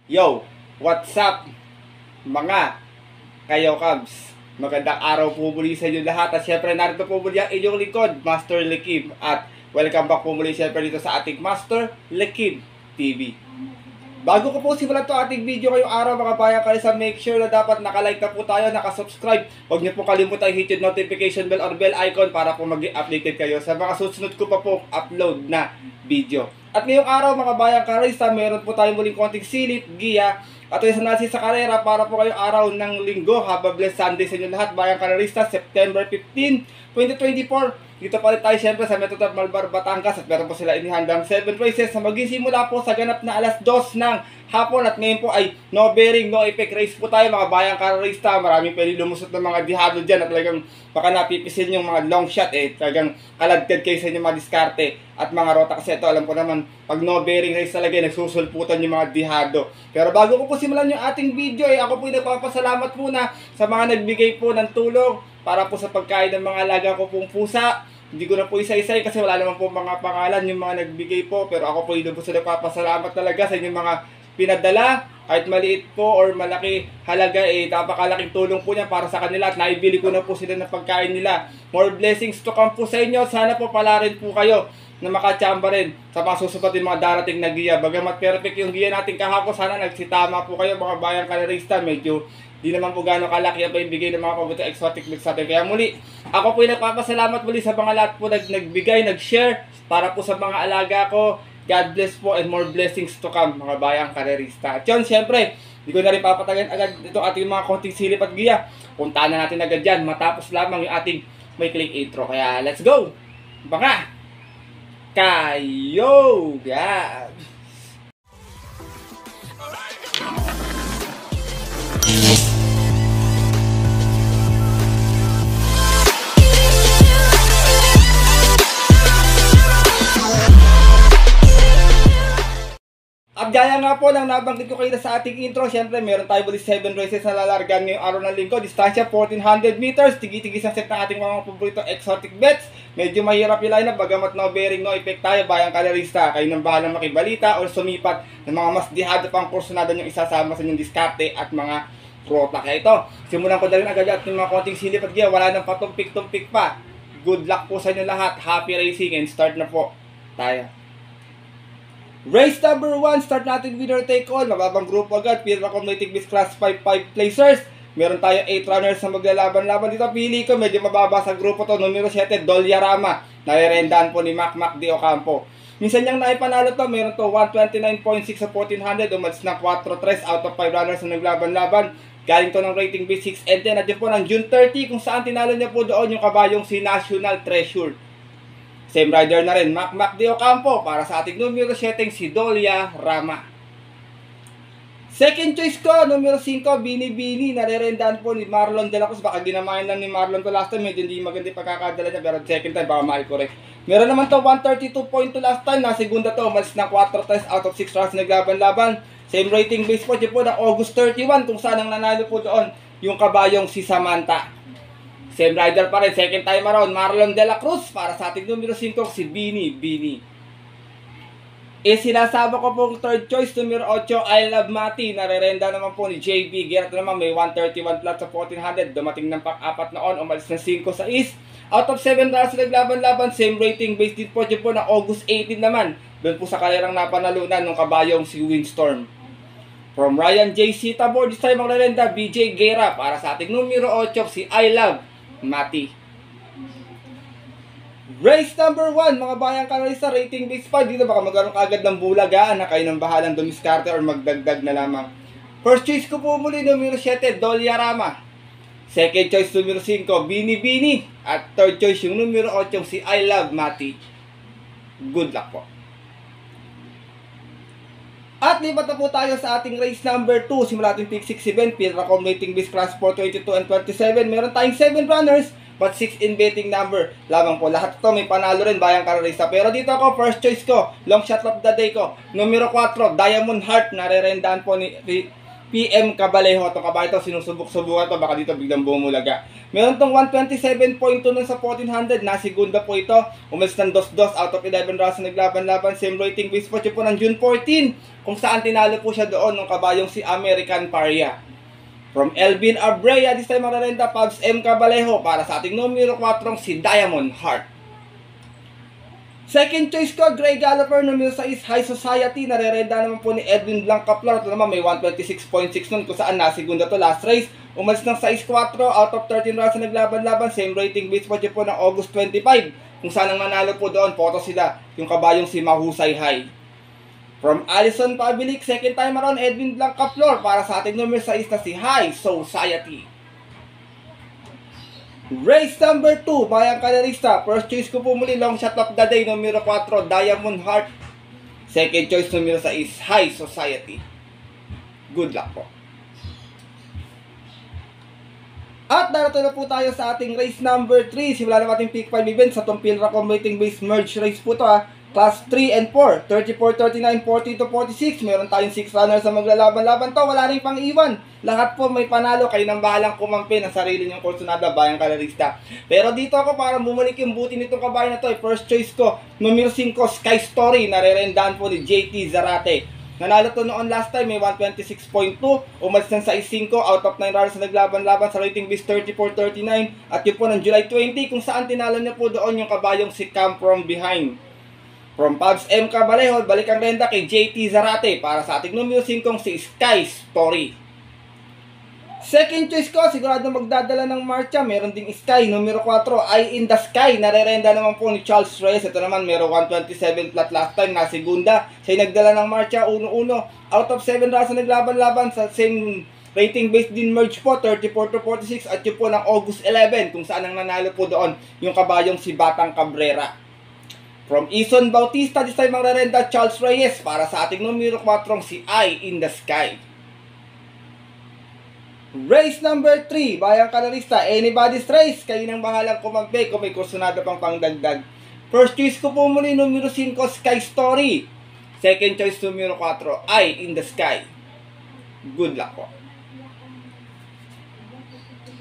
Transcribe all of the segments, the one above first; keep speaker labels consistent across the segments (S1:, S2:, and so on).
S1: Yo, what's up mga kayo Cubs? Magandang araw po muli sa inyo lahat. At syempre narito po muli ang inyong likod, Master Lekib. At welcome back po muli syempre dito sa ating Master Lekib TV. Bago ko po simulan to ating video ngayong araw mga bayan kalisa, make sure na dapat nakalike na po tayo, nakasubscribe. Huwag niyo po kalimutan hit yung notification bell or bell icon para po maging updated kayo sa mga susunod ko pa po upload na video. At ngayong araw mga bayan kalisa, meron po tayo muling konting silip, giya, at yung analysis sa karera para po kayong araw ng linggo. Have a blessed Sunday sa inyo lahat bayan kalista, September 15, 2024. Dito pa rin tayo syempre sa Metro Malbar, Batangas, at meron po sila inihandang 7 races na magsisimula po sa ganap na alas 2 ng hapon. At ngayon po ay no bearing, no effect race po tayo mga bayang kararista. Maraming pwede lumusot ng mga dihado dyan at talagang baka napipisil yung mga long shot talagang kaladkad kayo sa inyong mga diskarte at mga rota. Kasi ito alam ko naman pag no bearing race talaga nagsusulputan yung mga dihado. Pero bago ko po simulan yung ating video ako po nagpapasalamat muna sa mga nagbigay po ng tulong para po sa pagkain ng mga alaga ko pong pusa. Hindi ko na po isa-isa kasi wala naman po mga pangalan yung mga nagbigay po. Pero ako po po sa nagpapasalamat talaga sa inyong mga pinadala. Kahit maliit po or malaki halaga, napakalaking tulong po niya para sa kanila. At naibili ko na po sila ng pagkain nila. More blessings to come po sa inyo. Sana po pala rin po kayo na makachamba rin sa mga susunod din mga darating na giya. Bagamat perfect yung giya natin kahapon, sana nagsitama po kayo mga bayang kalarista. Medyo di naman po gano'ng kalaki ang paibigay ng mga paborito exotic mix natin. Kaya muli, ako po nagpapasalamat muli sa mga lahat po nagbigay, nag-share para po sa mga alaga ko. God bless po and more blessings to come mga bayang kalerista. At yun, syempre, hindi ko na rin papatagan agad ito ating mga konting silip at giya. Puntaan na natin agad dyan matapos lamang yung ating may click intro. Kaya let's go! Baka kayo! God! At gaya nga po lang nabanggit ko kayo sa ating intro, syempre meron tayo muli 7 races na lalargan ngayong araw ng linggo. Distansya 1400 meters, tigi-tigi sa set ng ating mga paborito exotic bets. Medyo mahirap yung lineup, bagamat no bearing, no effect tayo bayang kalerista. Kayo nang bahalang makibalita o sumipat ng mga mas dihado pang kursunada yung isasama sa inyong diskarte at mga rota. Kaya ito, simulan ko na rin agad at yung mga konting silip at giya, wala nang patumpik-tumpik pa. Good luck po sa inyo lahat, happy racing and start na po tayo. Race number 1, start natin winner take all. Mababang grupo agad, Pirra Community Beast Class 5 placers. Meron tayong 8 runners na maglalaban-laban dito. Pili ko, medyo mababa sa grupo to. Numero 7, Dolyarama. Nare-rendahan po ni Mac de Ocampo. Minsan niyang naipanalo to, meron to 129.6 sa 1400. Umalis na 4-3 out of 5 runners na naglaban-laban. Galing to ng rating B6 and 10. At yun po ng June 30 kung saan tinalo niya po doon yung kabayong si National Treasure. Same rider na rin, Mac de Ocampo para sa ating numero 7, si Dolyarama. Second choice ko, numero 5, Bini. Nare-rendahan po ni Marlon de la Cruz. Baka ginamayan lang ni Marlon to last time. Medyo hindi maganda pagkakadala niya. Pero second time, baka ma-correct. Meron naman to 132.2 last time. Na segunda to, umalis ng 4 out of 6 rounds naglaban-laban. Same rating base po. Dito po ng August 31. Kung saan ang nanalo po doon yung kabayong si Samantha. Same rider pa rin, second time around, Marlon de la Cruz para sa ating numero 5, si Bini. Sinasama ko pong third choice, numero 8, I Love Mati. Nare-renda naman po ni JB Gerard naman, may 131 plus sa 1400. Dumating ng pang-apat na on, umalis ng 5 sa East. Out of 7 rounds naglaban-laban, same rating based din po dyan po na August 18 naman. Doon po sa kalerang napanalunan ng kabayong si Windstorm. From Ryan J.C. Tabor, this time magrerenda, BJ Guerra para sa ating numero 8, si I Love Mati. Race number 1, mga bayang kalarista, rating base 5. Dito baka magkaroon kagad ng bulagaan na kayo ng bahalang dumiskarte or magdagdag na lamang. First choice ko po muli, numero 7, Dolyarama. Second choice, numero 5, Bini. At third choice, yung numero 8, si I Love Mati. Good luck po. At lipat na po tayo sa ating race number 2. Simula natin pick 6 event, Pirra Community Beast Class 4, 22 and 27. Meron tayong 7 runners, but 6 in betting number lamang po. Lahat ito may panalo rin bayang kararista. Pero dito ako, first choice ko, long shot of the day ko, numero 4, Diamond Heart. Nare-rendahan po ni PM Cabalejo. Itong kabayo ito, sinusubok-subukan ito, baka dito biglang bumulaga. Meron itong 127.2 nun sa 1400, nasigunda po ito. Umalis ng 2-2 out of 11 rounds na naglaban-laban. Same rating base po po ng June 14, kung saan tinalo po siya doon ng kabayong si American Paria. From Elvin Abrea, this time mararenta, Pabs M. Cabalejo para sa ating numero 4 si Diamond Heart. Second choice ko, Grey Galloper, numero 6, High Society. Narerenda naman po ni Edwin Blancaflor. Ito naman may 126.6 nun kung saan nasigunda to last race. Umalis ng 6-4 out of 13 rounds na naglaban-laban. Same rating base po ng August 25. Kung saan ang nanalo po doon, photo sila, yung kabayong si Mahusay High. From Allison Pabilik, second time around, Edwin Blancaflor para sa ating numero 6 na si High Society. Race number 2, Bayang Kalerista. First choice ko po muli, long shot of the day, numero 4, Diamond Heart. Second choice, numero 6, High Society. Good luck po. At narito na po tayo sa ating race number 3. Simula na ating Peak 5 event sa itong Pilra Combating Base Merge Race po ito Class 3 and 4, 34, 39, 40 to 46. Meron tayong 6 runners na maglalaban-laban to. Wala rin pang iwan. Lahat po may panalo. Kayo nang bahalang kumampi ng sarili niyong Kursunada, Bayang Kalerista. Pero dito ako para bumalik yung buti nitong kabayo na to. First choice ko, numero 5, Sky Story. Narerendaan po ni JT Zarate. Nanalo to noon last time, may 126.2. Umalis ng 6-5 out of 9 runners na naglaban-laban sa rating base 34-39. At yun po ng July 20, kung saan tinalo niya po doon yung kabayong si Come From Behind. From Pabs M. Cabalejo, balik ang renda kay JT Zarate para sa ating numero 5 si Sky Story. Second choice ko, sigurado magdadala ng marcha. Meron ding Sky, numero 4, Eye in the Sky. Narerenda naman po ni Charles Reyes. Ito naman, meron 127 flat last time na segunda. Siya nagdala ng marcha, 1-1. Out of 7 rounds na naglaban-laban sa same rating base din merge po, 34-46. At yun po ng August 11, kung saan ang nanalo po doon yung kabayong si Batang Cabrera. From Ison Bautista, this time ang rerenda Charles Reyes para sa ating numero 4 si Eye in the Sky. Race number 3, Bayang Kalerista, anybody's race. Kayo nang bahalang kumampi kung may kursunada pang pangdagdag. First choice ko po muli, numero 5, Sky Story. Second choice, numero 4, Eye in the Sky. Good luck po.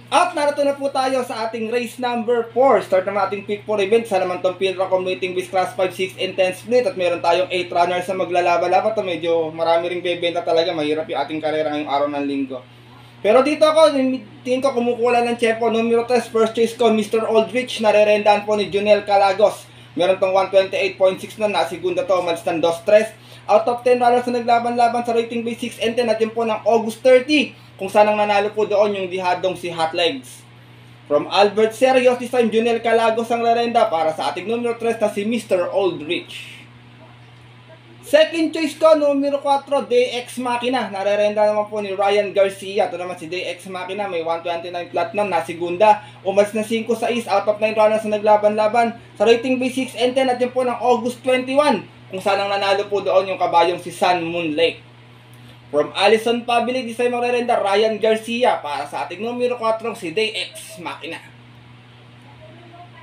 S1: At narito na po tayo sa ating race number 4. Start naman ating Peak 4 event. Sa naman itong Pilra Combating Base Class 5, 6, and 10 split. At meron tayong 8 runners na maglalaban-laban. Ito medyo marami ring bebenta talaga. Mahirap yung ating karera ngayong araw ng linggo. Pero dito ako, tingin ko kumukuha ng tempo. Numero 3, first choice ko, Mr. Aldrich. Narerendaan po ni Junel Calagos. Meron tong 128.6 na nasigunda to. Umalis ng 2-3. Out of 10 runners na naglaban-laban sa rating base 6 and 10. At yun po ng August 30. Kung saan ang nanalo po doon yung dihadong si Hot Legs. From Albert Serios, this time Junel Calagos ang rerenda para sa ating numero 3 na si Mr. Aldrich. Second choice ko, numero 4, Day X Machina. Narerenda naman po ni Ryan Garcia. Ito naman si Day X Machina, may 129 platinum na segunda. Umalis na 5-6 out of 9 runners na naglaban-laban sa rating base 6 and 10 at yun po ng August 21. Kung saan ang nanalo po doon yung kabayong si Sun Moon Lake. From Allison Pabilik, this time magrerenda Ryan Garcia para sa ating numero 4 si Day X Machina.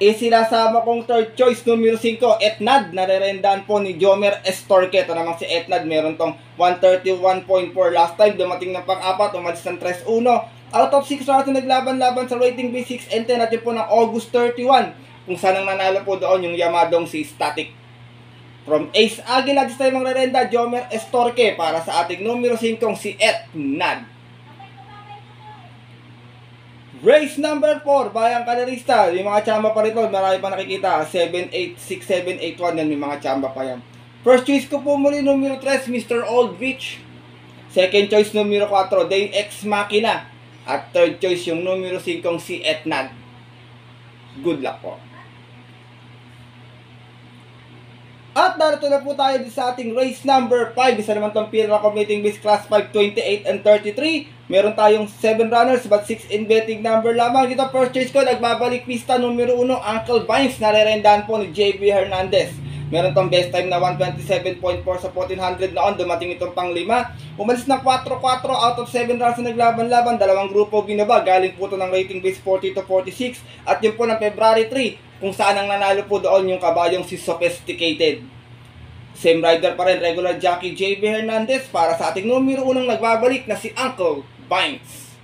S1: Sinasama kong third choice, numero 5, Etnad. Narerendaan po ni Jomer Estorque. Ito naman si Etnad, meron tong 131.4 last time. Dumating ng pang-4, umalis ng 3-1. Out of 6 rounds na naglaban-laban sa rating base 6 and 10 at yun po ng August 31. Kung saan ang nanalo po doon yung Yamadong si Static. From Ace Aguila, this time ang rerenda, Jomer Estorque para sa ating numero 5 si Etnad. Race number 4, Bayang Kalerista. Yung mga tsamba pa rito, marami pa nakikita. 786-781 yan, may mga tsamba pa yan. First choice ko po muli, numero 3, Mr. Aldrich. Second choice, numero 4, Day X Machina. At third choice, yung numero 5 si Etnad. Good luck po. At narito na po tayo sa ating race number 5. Isa naman itong Pilra Combating Base Class 5, 28 and 33. Meron tayong 7 runners but 6 in betting number lamang. Dito first choice ko, nagbabalik pista numero 1, Uncle Vines. Narerendaan po ni JB Hernandez. Meron tong best time na 127.4 sa 1400 noon. Dumating itong pang 5. Umalis ng 4-4 out of 7 runs na naglaban-laban. Dalawang grupo binaba. Galing po ito ng rating base 40 to 46. At yun po ng February 3. Kung saan ang nanalo po doon yung kabayong si Sophisticated. Same rider pa rin, regular jockey JB Hernandez para sa ating numero 1 nagbabalik na si Uncle Vines.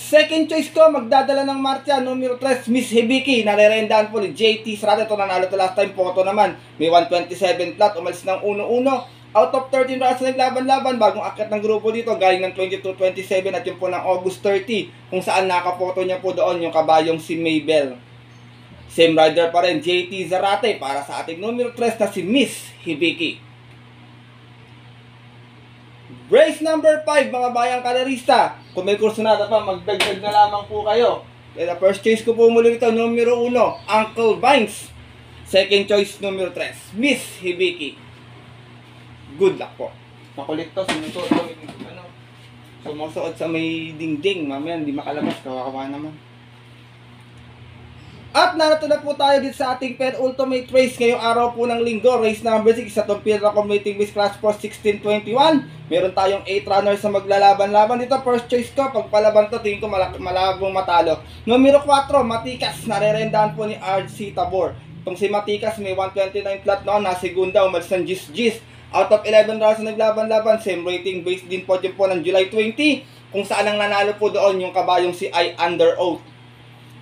S1: Second choice ko, magdadala ng marcha, numero 3, Miss Hibiki. Narerendaan po ni JT Srada. Ito nanalo to last time. Photo naman. May 127 flat. Umalis ng 1-1. Out of 13 rounds na naglaban-laban. Bagong akyat ng grupo dito. Galing ng 22-27 at yun po ng August 30. Kung saan nakapoto niya po doon yung kabayong si Maybell. Same rider pa rin, JT Zarate. Para sa ating numero 3 na si Miss Hibiki. Race number 5, mga bayang kalarista. Kung may kursunada pa, magdagdag na lamang po kayo. Kaya first choice ko po muli ito, numero 1, Uncle Vines. Second choice, numero 3, Miss Hibiki. Good luck po. Makulit to, sumusuot sa may dingding. Mamaya, hindi makalabas, kawawa naman. At narito na po tayo dito sa ating penultimate race ngayong araw po ng linggo. Race number 6, sa itong Pilra Commuting Base Class for 1621. Meron tayong 8 runners sa maglalaban-laban. Dito, first choice ko, pagpalaban to, tingin ko malabong matalo. Numero 4, Matikas, narerendaan po ni RC Tabor. Itong si Matikas, may 129 flat noon, na segunda, umalis ng Gis. Out of 11 runners na naglaban-laban, same rating based din po dyan po ng July 20, kung saan ang nanalo po doon yung kabayong si I Under Oath.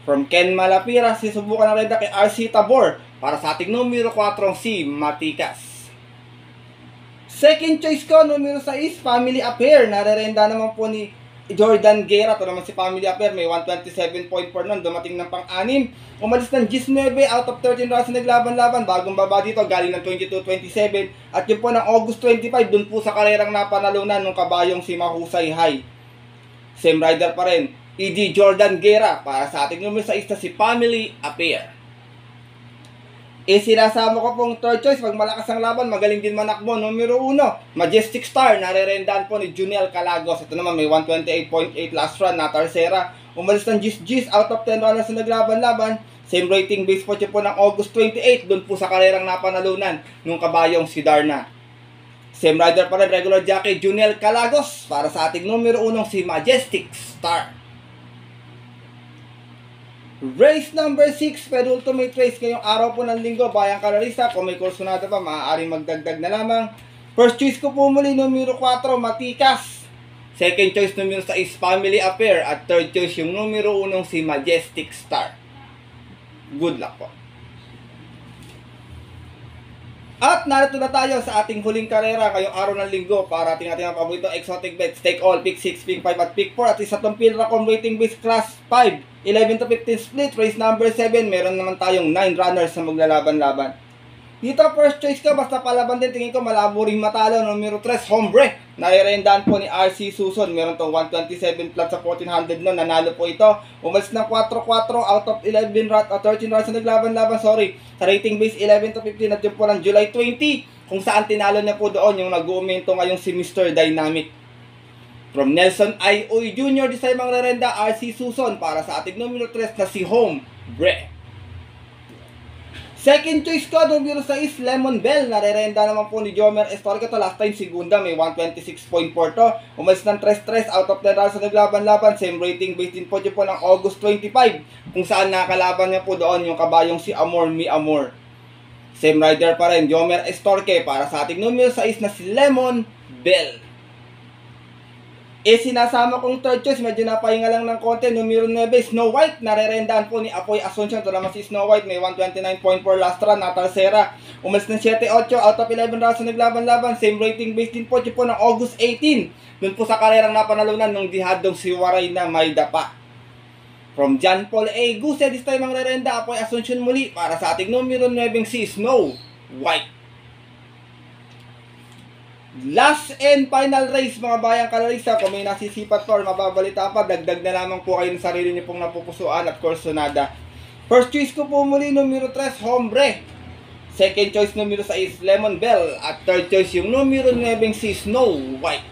S1: From Ken Malapira, sisubukan na rin kay RC Tabor para sa ating numero 4 si Matikas. Second choice ko, numero 6, Family Affair. Narerenda naman po ni Jordan Guerra. Ito naman si Family Affair, may 127.4 nun, dumating ng pang-6. Umalis ng 19 out of 13 rounds na naglaban-laban. Bagong baba dito, galing ng 22-27. At yun po ng August 25, dun po sa karerang napanalunan ng kabayong si Mahusay High. Same rider pa rin, E.D. Jordan Guerra para sa ating numero 6 na si Family Affair. Sinasama ko pong third choice, pag malakas ang laban, magaling din manakbo. Numero 1, Majestic Star, narerendaan po ni Juniel Calagos. Ito naman may 128.8 last run na Tarsera. Umalis ng Gis out of 10 runners na naglaban-laban. Same rating base po siya po ng August 28, doon po sa karerang napanalunan nung kabayong si Darna. Same rider pa rin, regular jockey Juniel Calagos para sa ating numero 1 si Majestic Star. Race number 6, penultimate race ngayong araw po ng linggo, bayang kalarista. Kung may kursunada pa, maaaring magdagdag na lamang. First choice ko po muli, numero 4, Matikas. Second choice, numero 6, Family Affair. At third choice, yung numero 1 si Majestic Star. Good luck po. At narito na tayo sa ating huling karera ngayong araw ng linggo para ating ang paborito exotic bets. Take all, pick 6, pick 5 at pick 4. At isa itong Pilracom rating base class 5, 11 to 15 split. Race number 7, meron naman tayong 9 runners na maglalaban-laban. Dito first choice ko, basta palaban din, tingin ko malabo ring matalo. Numero 3, Hombre. Narirendaan po ni RC Suson. Meron tong 127 flat sa 1400 noon. Nanalo po ito. Umalis ng 4-4 out of 11 runs o 13 runs na naglaban-laban. Sorry. Sa rating base 11 to 15 at yun po ng July 20. Kung saan tinalo niya po doon yung nag-uumento ngayong si Mr. Dynamic. From Nelson I. Uy Jr. Di sa ibang rerenda, RC Suson para sa ating numero 3 na si Hombre. Second choice ko, numero 6, Lemon Bell. Narerenda naman po ni Jomer Estorca. Ito last time, segunda, may 126.4 to. Umalis ng 3-3 out of 10 rounds sa naglaban-laban. Same rating based din po dyan po ng August 25. Kung saan nakalaban niya po doon yung kabayong si Amor Mi Amor. Same rider pa rin, Jomer Estorque para sa ating numero 6 na si Lemon Bell. Sinasama kong third choice, medyo napahinga lang ng konti, numero 9, Snow White. Narerendaan po ni Apoy Asuncion. Ito naman si Snow White, may 129.4 last run na Tarsera. Umalis ng 7-8 out of 11 rounds na naglaban-laban. Same rating based din po ng August 18. Doon po sa karerang napanalunan ng dihadong si Waray na may dapa. From John Paul A. Guse, this time ang rerenda, Apoy Asuncion muli para sa ating numero 9 si Snow White. Last and final race, mga bayang kalarista. Kung may nasisipat pa or mababalita pa, dagdag na lamang po kayo ng sarili niyo pong napupusuan at kursunada. First choice ko po muli, numero 3, Hombre. Second choice, numero 6, Lemon Bell. At third choice, yung numero 9 si Snow White.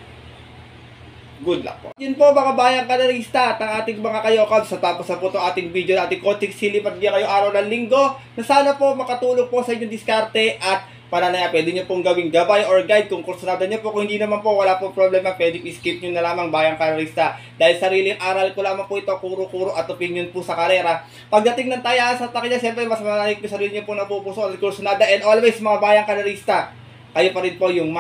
S1: Good luck po. Yun po mga bayang kalarista at ang ating mga kayokabs. Sa tapos na po ito ating video na ating konting silip at kayo araw ng linggo na sana po makatulong po sa inyong diskarte at pananaya, pwede nyo pong gawing gabay or guide kung kursunada nyo po. Kung hindi naman po, wala pong problema, pwede skip nyo na lamang Bayang Karerista. Dahil sariling aral ko lamang po ito, kuro-kuro at opinion po sa karera. Pagdating ng taya sa takya, siyempre mas malaking ko sarili nyo po napupuso at kursunada. And always mga Bayang Karerista, kayo pa rin po yung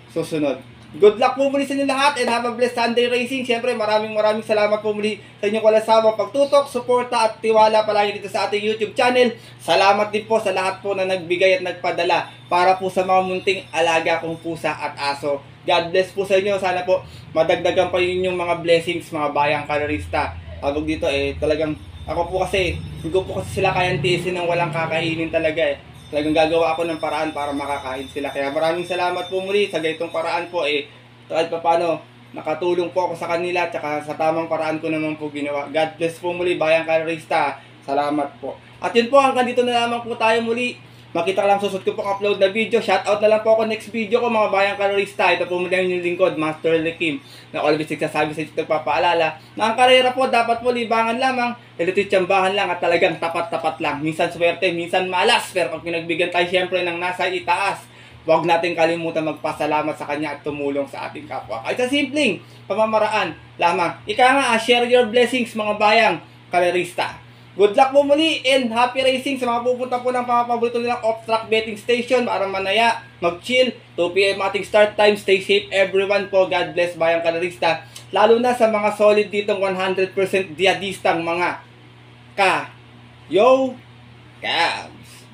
S1: susunod. Good luck po muli sa inyo lahat and have a blessed Sunday racing. Siyempre maraming salamat po muli sa inyong kalasama, pagtutok, suporta at tiwala palagi dito sa ating YouTube channel. Salamat din po sa lahat po na nagbigay at nagpadala para po sa mga munting alaga kong pusa at aso. God bless po sa inyo. Sana po madagdagan pa yun yung mga blessings mga Bayang Karerista. Habang dito talagang ako po kasi, hindi ko po kasi sila kayang tiisin ng walang kakainin talaga Talagang gagawa ako ng paraan para makakain sila. Kaya maraming salamat po muli sa ganitong paraan po kahit pa paano nakatulong po ako sa kanila at sa tamang paraan ko naman po ginawa. God bless po muli Bayang Karerista. Salamat po. At yun po, hanggang dito na lamang po tayo muli. Makita lang susunod ko pong upload na video. Shoutout na lang po ako next video ko mga Bayang Karerista. Ito po muli ang inyong lingkod, Master Lekim, na always nagsasabi sa inyo nagpapaalala na ang karera po dapat po libangan lamang, tsambahan lang at talagang tapat-tapat lang. Minsan swerte, minsan malas, pero pag pinagbigyan tayo siyempre ng nasa itaas, huwag natin kalimutan magpasalamat sa kanya at tumulong sa ating kapwa. Kahit sa simpleng pamamaraan lamang. Ika nga, share your blessings mga Bayang Karerista. Good luck po muli and happy racing sa mga pupunta po ng mga paborito nilang off-track betting station para manaya, mag-chill, 2 PM ating start time. Stay safe everyone po. God bless Bayang Karerista. Lalo na sa mga solid ditong 100% diadistang mga Yo Cabs.